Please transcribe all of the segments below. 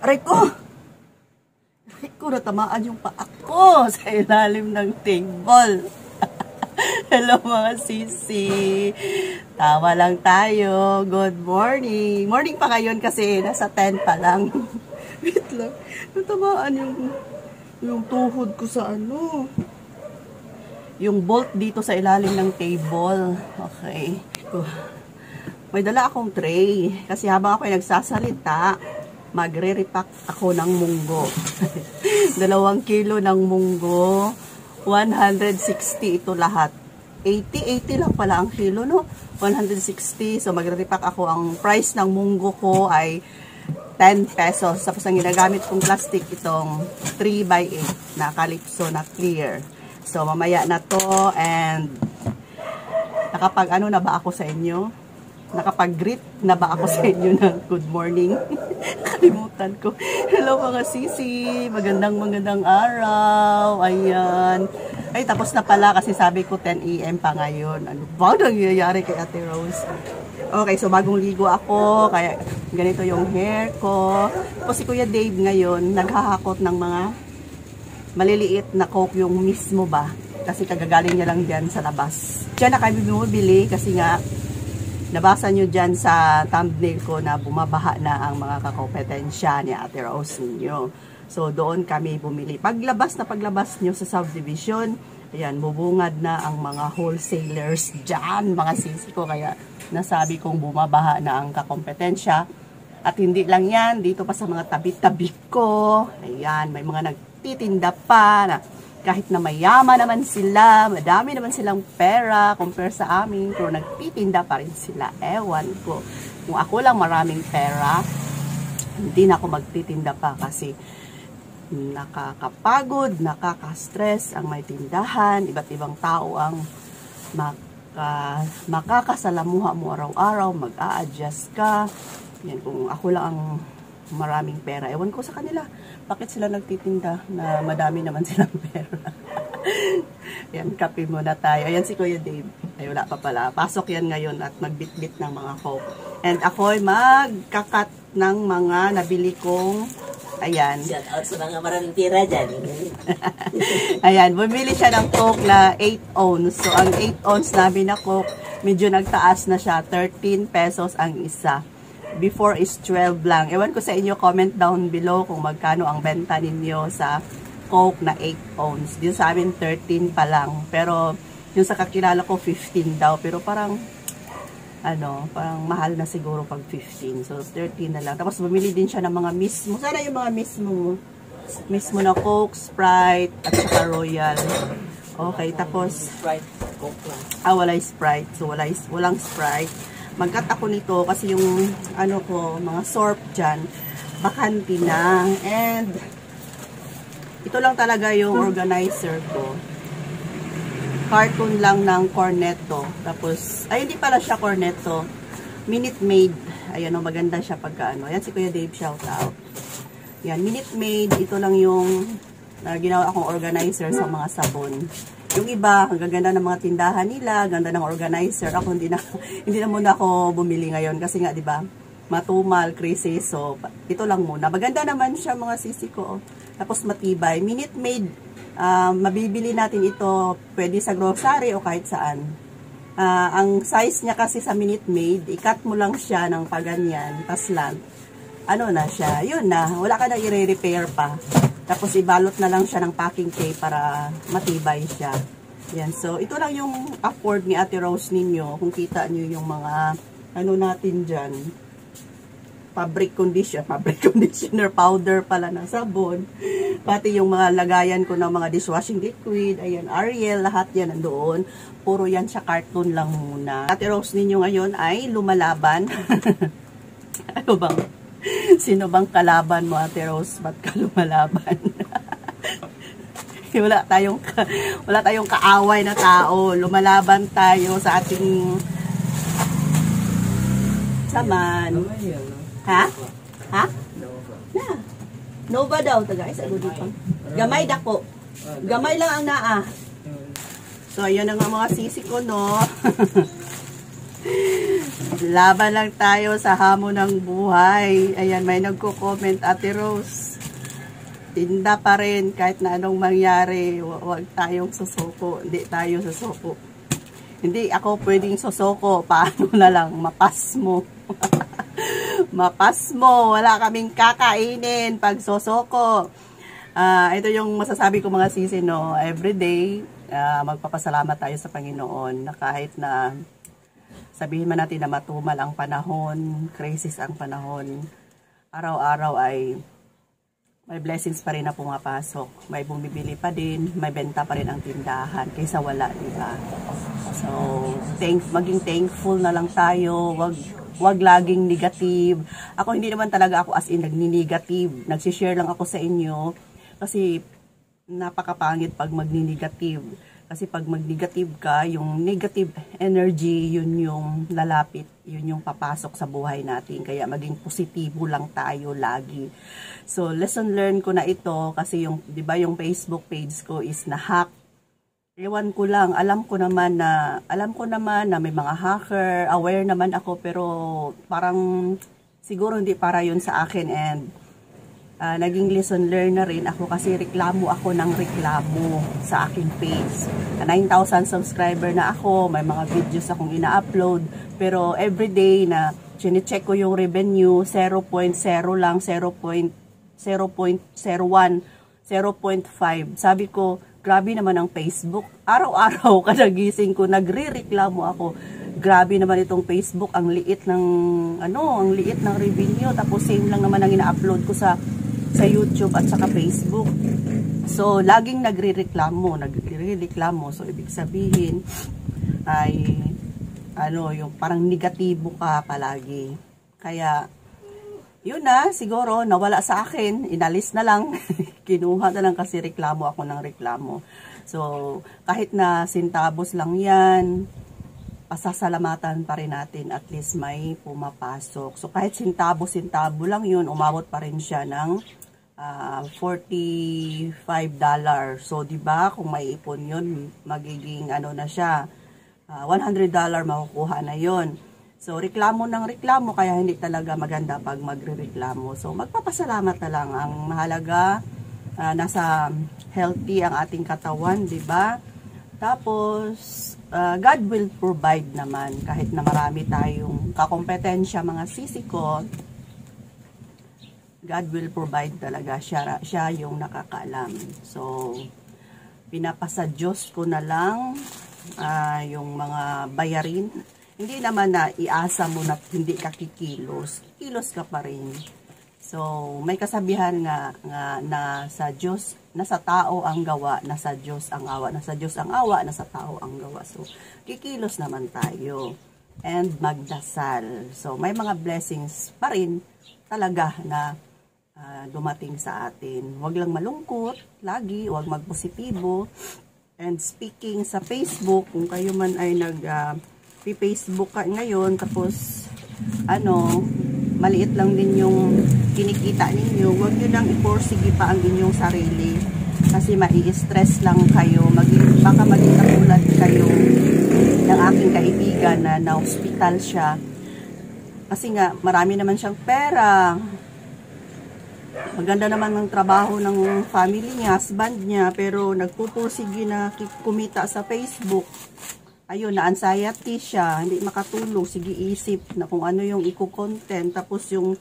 Aray ko! Aray ko, natamaan yung paa ko sa ilalim ng table. Hello mga sisi. Tawa lang tayo. Good morning. Morning pa ngayon kasi nasa 10 pa lang. Wait lang. Natamaan yung tuhod ko sa ano. Yung bolt dito sa ilalim ng table. Okay. May dala akong tray. Kasi habang ako ay nagsasalita, magre-repack ako ng munggo. 2 kilo ng munggo. 160 ito lahat. 80 lang pala ang kilo, no? 160. So, magre-repack ako. Ang price ng munggo ko ay 10 pesos. Tapos, ang ginagamit kong plastic, itong 3x8 na Calypso na clear. So, mamaya na to. And, nakapag-ano na ba ako sa inyo? Nakapag-greet na ba ako sa inyo ng good morning? Kalimutan ko. Hello mga sisi. Magandang araw. Ayan. Ay, tapos na pala kasi sabi ko 10 AM pa ngayon. Ano ba nangyayari kay Ate Rose? Okay, so bagong ligo ako. Kaya ganito yung hair ko. Tapos si Kuya Dave ngayon, naghahakot ng mga maliliit na coke yung mismo ba? Kasi kagagaling niya lang dyan sa labas. Diyan na kami bumibili kasi nga nabasa nyo dyan sa thumbnail ko na bumabaha na ang mga kakompetensya ni Ate Rose ninyo. So, doon kami bumili. Paglabas nyo sa subdivision, ayan, bubungad na ang mga wholesalers dyan, mga sisi ko. Kaya, nasabi kong bumabaha na ang kakompetensya. At hindi lang yan, dito pa sa mga tabi-tabi ko. Ayan, may mga nagtitinda pa na kahit na mayaman naman sila, madami naman silang pera compare sa amin, pero nagtitinda pa rin sila. Ewan ko. Kung ako lang maraming pera, hindi na ako magtitinda pa kasi nakakapagod, nakaka-stress ang may tindahan, iba't ibang tao ang makakasalamuha mo araw-araw, mag-a-adjust ka. Yan, kung ako lang ang maraming pera. Ewan ko sa kanila, bakit sila nagtitinda na madami naman silang pera. Yan, kape muna tayo. Ayan si Kuya Dave. Ay, wala pa pala. Pasok yan ngayon at magbitbit ng mga coke. And ako'y magkakat ng mga nabili kong, ayan. Shout out sa mga maraming tira dyan. Ayan, bumili siya ng coke na 8 ounce. So, ang 8 ounce namin na coke, medyo nagtaas na siya. 13 pesos ang isa. Before is 12 lang. Ewan ko sa inyo, comment down below kung magkano ang benta ninyo sa Coke na 8 ounce. Dito sa amin, 13 pa lang. Pero, yung sa kakilala ko, 15 daw. Pero parang, parang mahal na siguro pag 15. So, 13 na lang. Tapos, bumili din siya ng mga mismo. Sana yung mga mismo. Mismo na Coke, Sprite, at saka Royal. Okay, tapos, Sprite, Coke lang. Wala Sprite. So, walang Sprite. Magkat ako nito kasi yung mga sorb dyan, bakante na. And ito lang talaga yung organizer ko. Carton lang ng Cornetto. Tapos, ay hindi pala siya Cornetto. Minute Maid. Ayan, maganda siya pagka Ayan si Kuya Dave, shout out. Yan, Minute Maid. Ito lang yung ginawa akong organizer sa mga sabon. Yung iba, ang gaganda ng mga tindahan nila, ganda ng organizer. Ako hindi na muna ako bumili ngayon kasi nga 'di ba? Matumal, crazy. So, ito lang muna. Maganda naman siya mga sisi ko. Tapos matibay. Minute Maid, mabibili natin ito pwede sa grocery o kahit saan. Ang size niya kasi sa Minute Maid, i-cut mo lang siya ng paganyan, taslan. Na siya? Yun na. Wala ka na i-repair pa. Tapos ibalot na lang siya ng packing tape para matibay siya. Yan. So, ito lang yung afford ni Ate Rose ninyo. Kung kita nyo yung mga natin dyan. Fabric conditioner powder pala ng sabon. Pati yung mga lagayan ko ng mga dishwashing liquid. Ayan, Ariel, lahat yan nandoon. Puro yan sa carton lang muna. Ate Rose ninyo ngayon ay lumalaban. Ano bang? Sino bang kalaban mo, Ate Rose? Ba't ka lumalaban? wala tayong kaaway na tao. Lumalaban tayo sa ating saman. Ha? Ha? Na. Nova daw, guys. Gamay dako. Gamay lang ang naa. So, ayan ang mga sisi ko, no? Laban lang tayo sa hamon ng buhay. Ayan, may nagko-comment, Ate Rose. Tinda pa rin kahit na anong mangyari. Huwag tayong susuko. Hindi tayo susuko. Hindi ako pwedeng susuko. Paano na lang? Mapas mo. Mapas mo. Wala kaming kakainin pag susuko. Ito yung masasabi ko mga sisi, no? Everyday, magpapasalamat tayo sa Panginoon na kahit na sabihin man natin na matumal ang panahon, crisis ang panahon, araw-araw ay may blessings pa rin na pumapasok. May bumibili pa din, may benta pa rin ang tindahan kaysa wala, diba? So, maging thankful na lang tayo. Wag laging negative. Ako hindi naman talaga ako as in nagni-negative. Nagsishare lang ako sa inyo kasi napakapangit pag magni-negative. Kasi pag mag-negative ka, yung negative energy, yun yung lalapit, yun yung papasok sa buhay natin. Kaya maging positibo lang tayo lagi. So, lesson learned ko na ito kasi yung, di ba, yung Facebook page ko is na-hack. Ewan ko lang, alam ko naman na may mga hacker, aware naman ako, pero parang siguro hindi para yun sa akin and naging lesson learned na rin ako kasi reklamo ako ng reklamo sa aking page. 9,000 subscriber na ako, may mga videos akong ina-upload, pero everyday na chine-check ko yung revenue, 0.0 lang, 0.01, 0.5. Sabi ko, grabe naman ang Facebook. Araw-araw kada gising ko, nagre-reklamo ako. Grabe naman itong Facebook, ang liit ng revenue, tapos same lang naman ang ina-upload ko sa YouTube at saka Facebook. So, laging nagre-reklamo. So, ibig sabihin ay yung parang negatibo ka palagi. Kaya, yun na, siguro, nawala sa akin. Inalis na lang. Kinuha na lang kasi reklamo ako ng reklamo. So, kahit na sintabos lang yan, pasasalamatan pa rin natin, at least may pumapasok. So, kahit sintabo lang yun, umabot pa rin siya ng $45. So, di ba kung may ipon yun, magiging na siya, $100 makukuha na yun. So, reklamo ng reklamo, kaya hindi talaga maganda pag magre-reklamo. So, magpapasalamat na lang. Ang mahalaga, nasa healthy ang ating katawan, di ba? Tapos, God will provide naman kahit na marami tayong kakompetensya, mga sisi ko. God will provide talaga. Siya yung nakakaalam. So, pinapasa Diyos ko na lang yung mga bayarin. Hindi naman na iasa mo na hindi ka kikilos. Kikilos ka pa rin. So, may kasabihan nga na sa Diyos, nasa tao ang gawa, nasa Diyos ang awa. Nasa Diyos ang awa, nasa tao ang gawa. So, kikilos naman tayo. And magdasal. So, may mga blessings pa rin talaga na dumating sa atin. Huwag lang malungkot lagi, huwag magpositibo. And speaking sa Facebook, kung kayo man ay nag-Facebook ka ngayon, tapos maliit lang din yung kinikita ninyo, huwag nyo nang iporsige pa ang inyong sarili. Kasi mai-stress lang kayo. Baka maging katulad kayo ng aking kaibigan na na-hospital siya. Kasi nga, marami naman siyang pera. Maganda naman ng trabaho ng family niya, husband niya, pero nagpupursige na kumita sa Facebook. Ayun, na-anxiety siya, hindi makatulog, sige isip na kung ano yung i-content. Tapos yung,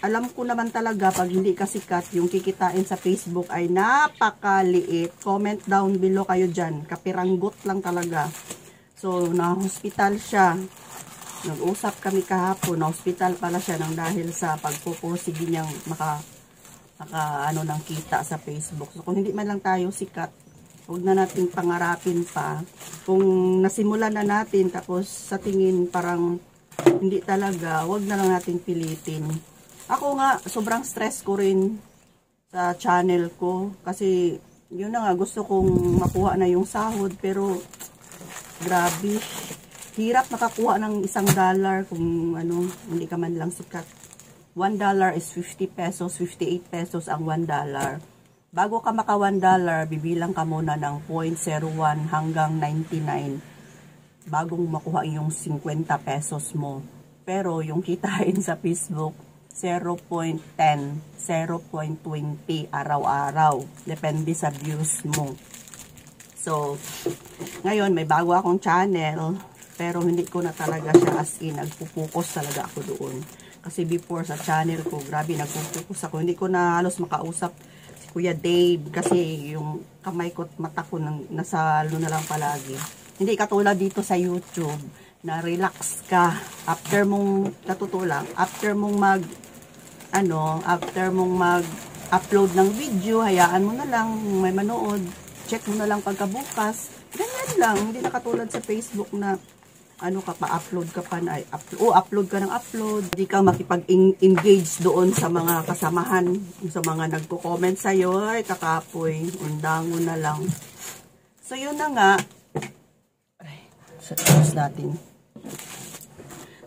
alam ko naman talaga, pag hindi ka sikat, yung kikitain sa Facebook ay napakaliit. Comment down below kayo dyan, kapiranggot lang talaga. So, na-hospital siya. Nag-usap kami kahapon, na-hospital pala siya nang dahil sa pagpupursige niyang ng kita sa Facebook. So, kung hindi man lang tayo sikat, huwag na natin pangarapin pa. Kung nasimulan na natin, tapos sa tingin parang hindi talaga, huwag na lang natin pilitin. Ako nga, sobrang stress ko rin sa channel ko. Kasi, yun na nga, gusto kong makuha na yung sahod. Pero, grabe. Hirap makakuha ng $1 kung hindi ka man lang sikat. $1 is 50 pesos, 58 pesos ang $1. Bago ka maka $1, bibilang ka muna ng 0.01 hanggang 99. bagong makuha yung 50 pesos mo. Pero yung kitain sa Facebook, 0.10, 0.20 araw-araw. Depende sa views mo. So, ngayon may bago akong channel, pero hindi ko na talaga siya as in, nagpupokus talaga ako doon. Kasi before sa channel ko, grabe, nagpupokus ako. Hindi ko na halos makausap si Kuya Dave kasi yung kamay ko at mata ko nasa na lang palagi. Hindi katulad dito sa YouTube na relax ka after mong natutulang, after mong mag-upload ng video, hayaan mo na lang, may manood, check mo na lang pagkabukas. Ganyan lang, hindi na katulad sa Facebook na upload ka ng upload. Hindi ka makipag-engage doon sa mga kasamahan, sa mga nagko-comment sa'yo, ay kakapoy, undango na lang. So, yun na nga. Tapos natin.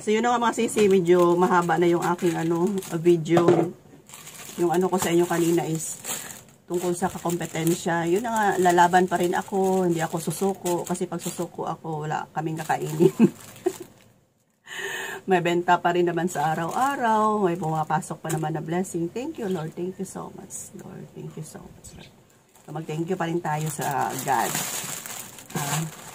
So, yun na nga mga sisi, medyo mahaba na yung aking video. Yung ko sa inyo kanina is tungkol sa kakompetensya. Yun na nga, lalaban pa rin ako. Hindi ako susuko. Kasi pag susuko ako, wala kaming kakainin. May benta pa rin naman sa araw-araw. May pumapasok pa naman na blessing. Thank you, Lord. Thank you so much, Lord. Thank you so much, Lord. So, mag-thank you pa rin tayo sa God.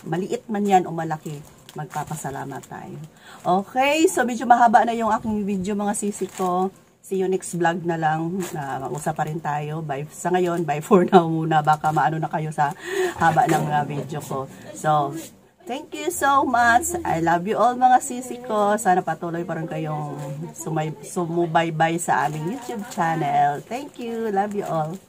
Maliit man yan o malaki, magpapasalamat tayo. Okay, so medyo mahaba na yung aking video mga sisi ko. See you next vlog na lang. Mag-usap pa rin tayo. Bye. Sa ngayon, bye for now muna. Baka maano na kayo sa haba ng video ko. So, thank you so much. I love you all mga sisi ko. Sana patuloy pa rin kayong sumubaybay sa aming YouTube channel. Thank you. Love you all.